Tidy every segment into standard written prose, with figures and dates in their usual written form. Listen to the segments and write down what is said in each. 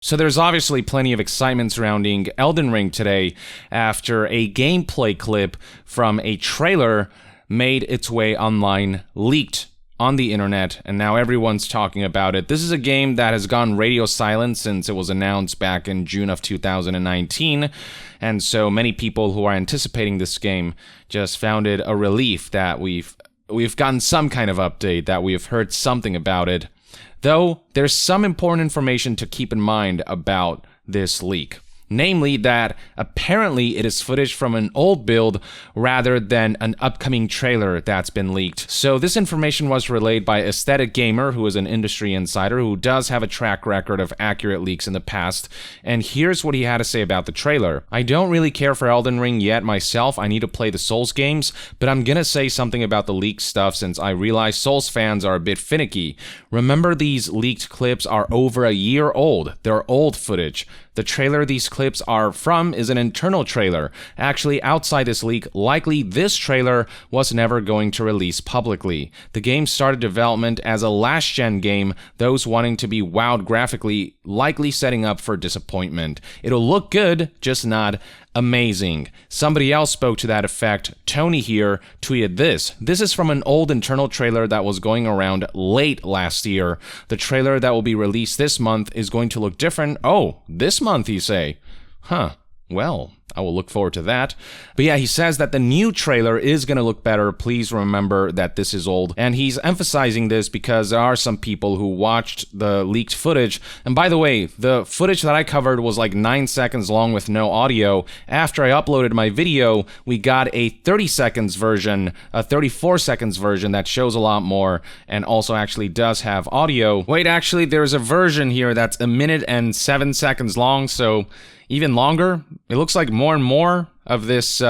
So there's obviously plenty of excitement surrounding Elden Ring today after a gameplay clip from a trailer made its way online, leaked on the internet, and now everyone's talking about it. This is a game that has gone radio silent since it was announced back in June of 2019, and so many people who are anticipating this game just found it a relief that we've gotten some kind of update, that we've heard something about it. Though, there's some important information to keep in mind about this leak. Namely that apparently it is footage from an old build rather than an upcoming trailer that's been leaked. So this information was relayed by Aesthetic Gamer, who is an industry insider who does have a track record of accurate leaks in the past, and here's what he had to say about the trailer. I don't really care for Elden Ring yet myself, I need to play the Souls games, but I'm gonna say something about the leaked stuff since I realize Souls fans are a bit finicky. Remember, these leaked clips are over a year old. They're old footage. The trailer these clips are from is an internal trailer. Actually, outside this leak, likely this trailer was never going to release publicly. The game started development as a last-gen game, those wanting to be wowed graphically, likely setting up for disappointment. It'll look good, just not amazing. Somebody else spoke to that effect. Tony here tweeted this. This is from an old internal trailer that was going around late last year. The trailer that will be released this month is going to look different. Oh, this month, you say? Huh. Well, I will look forward to that. But yeah, he says that the new trailer is going to look better. Please remember that this is old. And he's emphasizing this because there are some people who watched the leaked footage. And by the way, the footage that I covered was like 9 seconds long with no audio. After I uploaded my video, we got a 30 seconds version, a 34 seconds version that shows a lot more and also actually does have audio. Wait, actually, there's a version here that's 1 minute and 7 seconds long, so even longer. It looks like more and more of this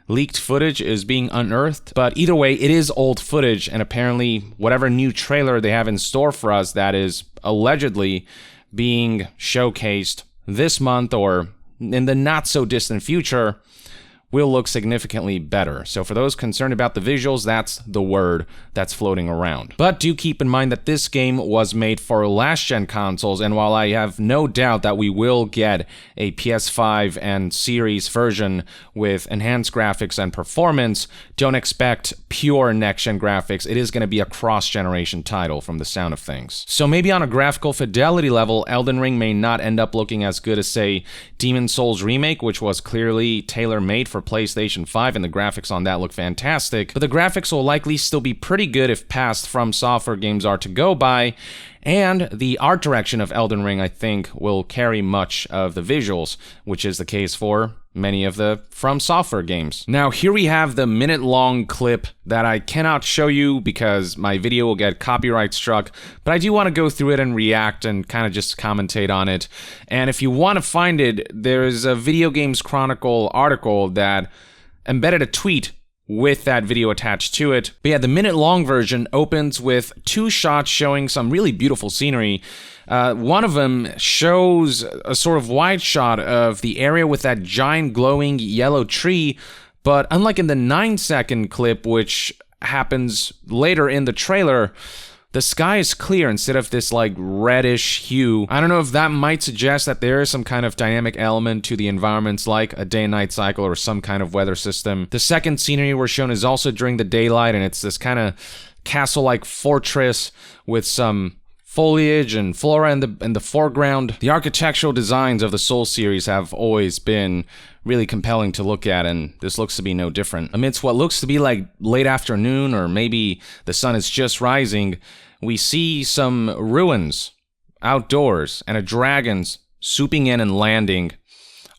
leaked footage is being unearthed. But either way, it is old footage, and apparently whatever new trailer they have in store for us that is allegedly being showcased this month or in the not-so-distant future will look significantly better. So for those concerned about the visuals, that's the word that's floating around. But do keep in mind that this game was made for last-gen consoles, and while I have no doubt that we will get a PS5 and Series version with enhanced graphics and performance, don't expect pure next-gen graphics. It is going to be a cross-generation title from the sound of things. So maybe on a graphical fidelity level, Elden Ring may not end up looking as good as, say, Demon's Souls Remake, which was clearly tailor-made for PlayStation 5, and the graphics on that look fantastic, but the graphics will likely still be pretty good if past From Software games are to go by, and the art direction of Elden Ring, I think, will carry much of the visuals, which is the case for many of the From Software games. Now, here we have the minute-long clip that I cannot show you because my video will get copyright struck, but I do want to go through it and react and kind of just commentate on it. And if you want to find it, there's a Video Games Chronicle article that embedded a tweet with that video attached to it. But yeah, the minute-long version opens with 2 shots showing some really beautiful scenery. One of them shows a sort of wide shot of the area with that giant glowing yellow tree, but unlike in the 9-second clip, which happens later in the trailer, the sky is clear instead of this like reddish hue. I don't know if that might suggest that there is some kind of dynamic element to the environments like a day and night cycle or some kind of weather system. The second scenery we're shown is also during the daylight, and it's this kind of castle-like fortress with some foliage and flora in the foreground. The architectural designs of the Souls series have always been really compelling to look at, and this looks to be no different. Amidst what looks to be like late afternoon, or maybe the sun is just rising, we see some ruins outdoors and a dragon swooping in and landing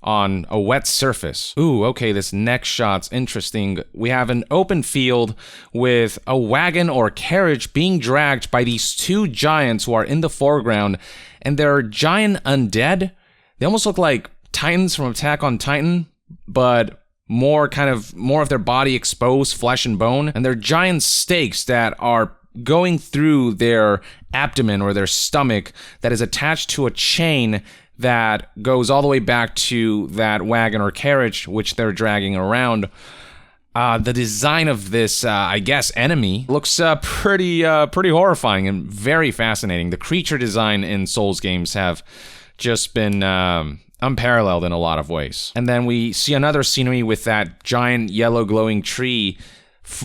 on a wet surface. Ooh, okay, this next shot's interesting. We have an open field with a wagon or carriage being dragged by these 2 giants who are in the foreground, and they're giant undead. They almost look like Titans from Attack on Titan, but more of their body exposed, flesh and bone, and they're giant stakes that are going through their abdomen or their stomach that is attached to a chain that goes all the way back to that wagon or carriage which they're dragging around. The design of this, I guess, enemy looks pretty horrifying and very fascinating. The creature design in Souls games have just been unparalleled in a lot of ways. And then we see another scenery with that giant yellow glowing tree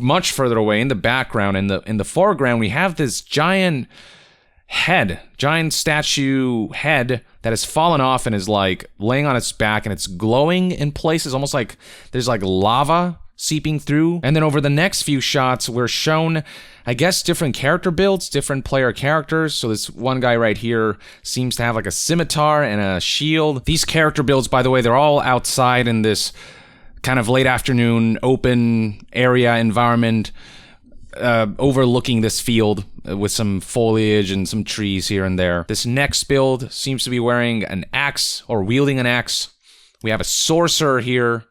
much further away in the background. In the foreground, we have this giant statue head that has fallen off and is like laying on its back, and it's glowing in places, almost like there's like lava seeping through. And then over the next few shots, we're shown, I guess, different character builds, different player characters. So this one guy right here seems to have like a scimitar and a shield. These character builds, by the way, they're all outside in this kind of late afternoon open area environment, overlooking this field with some foliage and some trees here and there. This next build seems to be wearing an axe or wielding an axe. We have a sorcerer here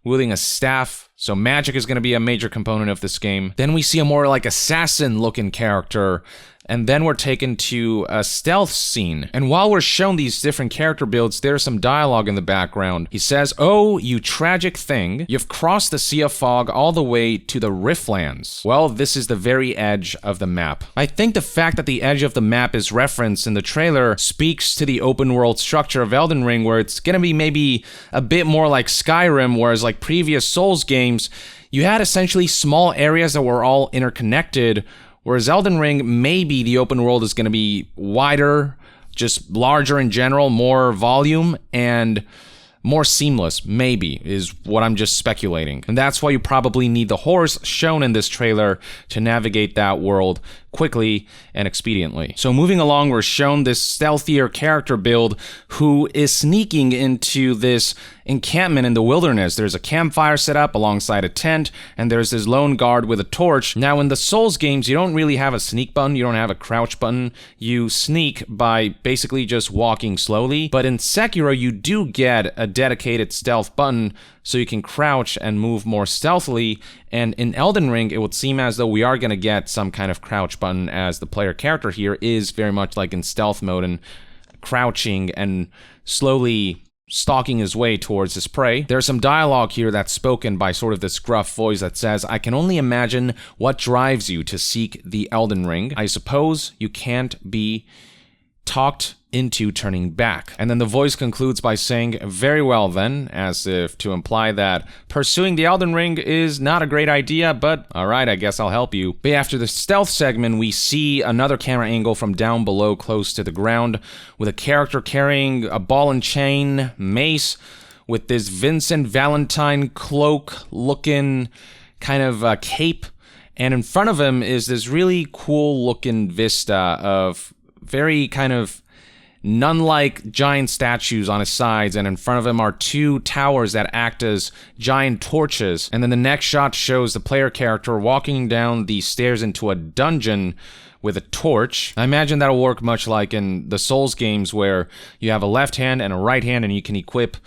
wielding a staff. So magic is going to be a major component of this game. Then we see a more like assassin-looking character, and then we're taken to a stealth scene. And while we're shown these different character builds, there's some dialogue in the background. He says, "Oh, you tragic thing, you've crossed the Sea of Fog all the way to the Riftlands." Well, this is the very edge of the map. I think the fact that the edge of the map is referenced in the trailer speaks to the open world structure of Elden Ring, where it's gonna be maybe a bit more like Skyrim, whereas like previous Souls games, you had essentially small areas that were all interconnected. Whereas Elden Ring, maybe the open world is going to be wider, just larger in general, more volume, and more seamless, maybe, is what I'm just speculating. And that's why you probably need the horse shown in this trailer to navigate that world quickly and expediently. So moving along, we're shown this stealthier character build who is sneaking into this encampment in the wilderness. There's a campfire set up alongside a tent, and there's this lone guard with a torch. Now, in the Souls games, you don't really have a sneak button, you don't have a crouch button. You sneak by basically just walking slowly. But in Sekiro, you do get a dedicated stealth button, so you can crouch and move more stealthily. And in Elden Ring, it would seem as though we are going to get some kind of crouch button, as the player character here is very much like in stealth mode and crouching and slowly stalking his way towards his prey. There's some dialogue here that's spoken by sort of this gruff voice that says, "I can only imagine what drives you to seek the Elden Ring. I suppose you can't be talked into turning back." And then the voice concludes by saying, "Very well then," as if to imply that pursuing the Elden Ring is not a great idea, but alright, I guess I'll help you. But after the stealth segment, we see another camera angle from down below close to the ground, with a character carrying a ball and chain mace with this Vincent Valentine cloak looking kind of cape. And in front of him is this really cool looking vista of very kind of nun-like giant statues on his sides, and in front of him are two towers that act as giant torches. And then the next shot shows the player character walking down the stairs into a dungeon with a torch. I imagine that'll work much like in the Souls games, where you have a left hand and a right hand, and you can equip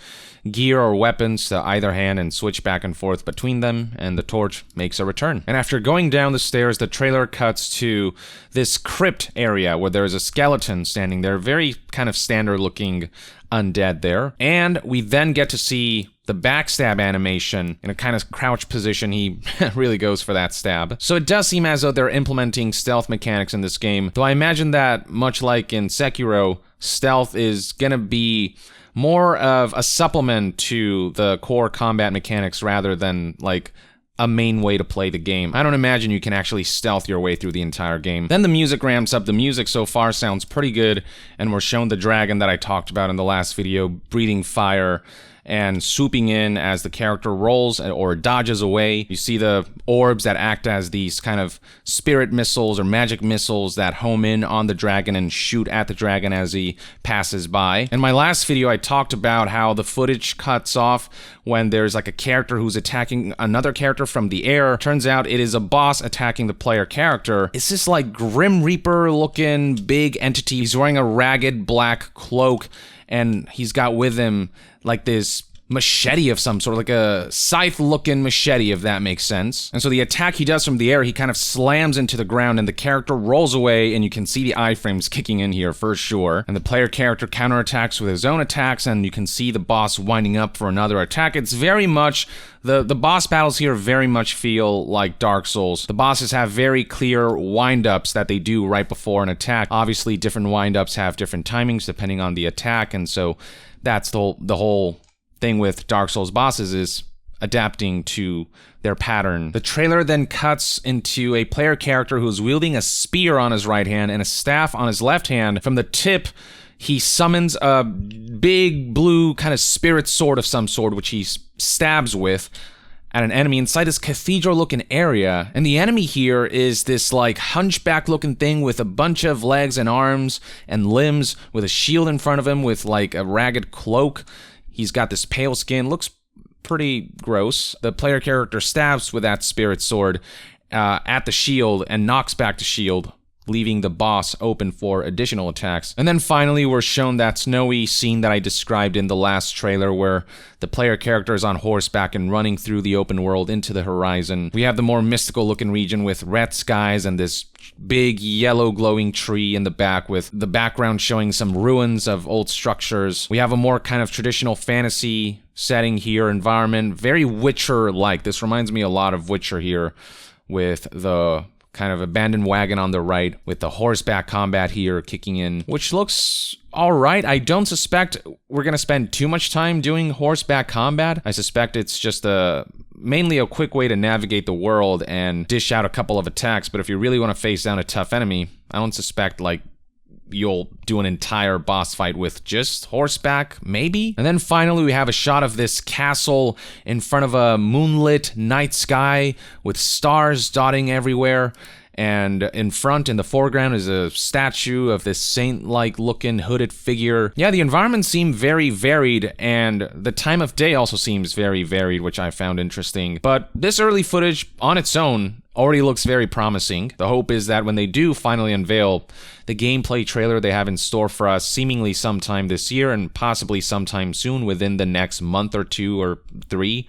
gear or weapons to either hand and switch back and forth between them, and the torch makes a return. And after going down the stairs, the trailer cuts to this crypt area where there's a skeleton standing there, very kind of standard looking undead there. And we then get to see the backstab animation in a kind of crouch position. He really goes for that stab. So it does seem as though they're implementing stealth mechanics in this game, though I imagine that, much like in Sekiro, stealth is gonna be more of a supplement to the core combat mechanics rather than like a main way to play the game. I don't imagine you can actually stealth your way through the entire game. Then the music ramps up. The music so far sounds pretty good, and we're shown the dragon that I talked about in the last video breathing fire and swooping in as the character rolls or dodges away. You see the orbs that act as these kind of spirit missiles or magic missiles that home in on the dragon and shoot at the dragon as he passes by. In my last video, I talked about how the footage cuts off when there's like a character who's attacking another character from the air. Turns out it is a boss attacking the player character. It's this like Grim Reaper looking big entity. He's wearing a ragged black cloak, and he's got with him like this machete of some sort, like a scythe-looking machete, if that makes sense. And so the attack he does from the air, he kind of slams into the ground, and the character rolls away, and you can see the iframes kicking in here for sure. And the player character counterattacks with his own attacks, and you can see the boss winding up for another attack. It's very much... The boss battles here very much feel like Dark Souls. The bosses have very clear wind-ups that they do right before an attack. Obviously, different wind-ups have different timings depending on the attack, and so that's the whole thing with Dark Souls bosses is adapting to their pattern. The trailer then cuts into a player character who's wielding a spear on his right hand and a staff on his left hand. From the tip, he summons a big blue kind of spirit sword of some sort, which he stabs with at an enemy inside this cathedral-looking area. And the enemy here is this, like, hunchback-looking thing with a bunch of legs and arms and limbs, with a shield in front of him, with, like, a ragged cloak. He's got this pale skin. Looks pretty gross. The player character stabs with that spirit sword at the shield and knocks back the shield, leaving the boss open for additional attacks. And then finally, we're shown that snowy scene that I described in the last trailer, where the player character is on horseback and running through the open world into the horizon. We have the more mystical looking region with red skies and this big yellow glowing tree in the back, with the background showing some ruins of old structures. We have a more kind of traditional fantasy setting here, environment, very Witcher-like. This reminds me a lot of Witcher here, with the kind of abandoned wagon on the right, with the horseback combat here kicking in, which looks alright. I don't suspect we're gonna spend too much time doing horseback combat. I suspect it's just mainly a quick way to navigate the world and dish out a couple of attacks, but if you really want to face down a tough enemy, I don't suspect, like, you'll do an entire boss fight with just horseback, maybe? And then finally, we have a shot of this castle in front of a moonlit night sky with stars dotting everywhere. And in front, in the foreground, is a statue of this saint-like looking hooded figure. Yeah, the environments seem very varied, and the time of day also seems very varied, which I found interesting. But this early footage, on its own, already looks very promising. The hope is that when they do finally unveil the gameplay trailer they have in store for us, seemingly sometime this year, and possibly sometime soon, within the next month or 2 or 3,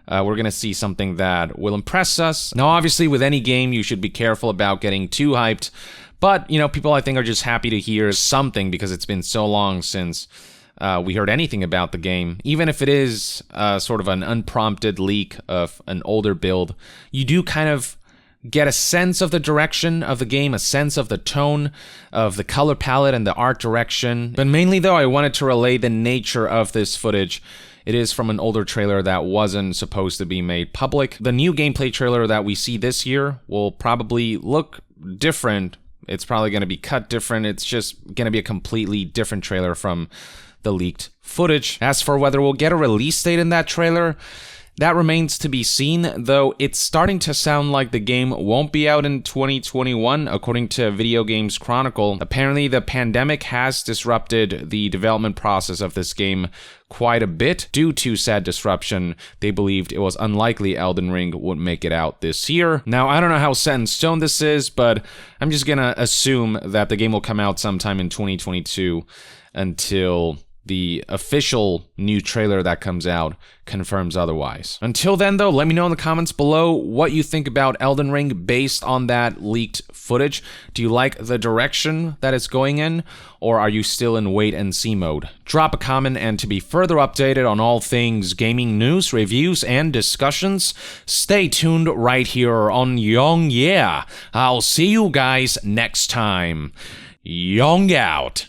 we're going to see something that will impress us. Now, obviously, with any game, you should be careful about getting too hyped. But, you know, people, I think, are just happy to hear something, because it's been so long since we heard anything about the game. Even if it is sort of an unprompted leak of an older build, you do kind of get a sense of the direction of the game, a sense of the tone, of the color palette and the art direction. But mainly, though, I wanted to relay the nature of this footage. It is from an older trailer that wasn't supposed to be made public. The new gameplay trailer that we see this year will probably look different. It's probably going to be cut different. It's just going to be a completely different trailer from the leaked footage. As for whether we'll get a release date in that trailer, that remains to be seen, though it's starting to sound like the game won't be out in 2021, according to Video Games Chronicle. Apparently, the pandemic has disrupted the development process of this game quite a bit. Due to said disruption, they believed it was unlikely Elden Ring would make it out this year. Now, I don't know how set in stone this is, but I'm just gonna assume that the game will come out sometime in 2022 until the official new trailer that comes out confirms otherwise. Until then, though, let me know in the comments below what you think about Elden Ring based on that leaked footage. Do you like the direction that it's going in, or are you still in wait-and-see mode? Drop a comment, and to be further updated on all things gaming news, reviews, and discussions, stay tuned right here on Young Yeah. I'll see you guys next time. Young out.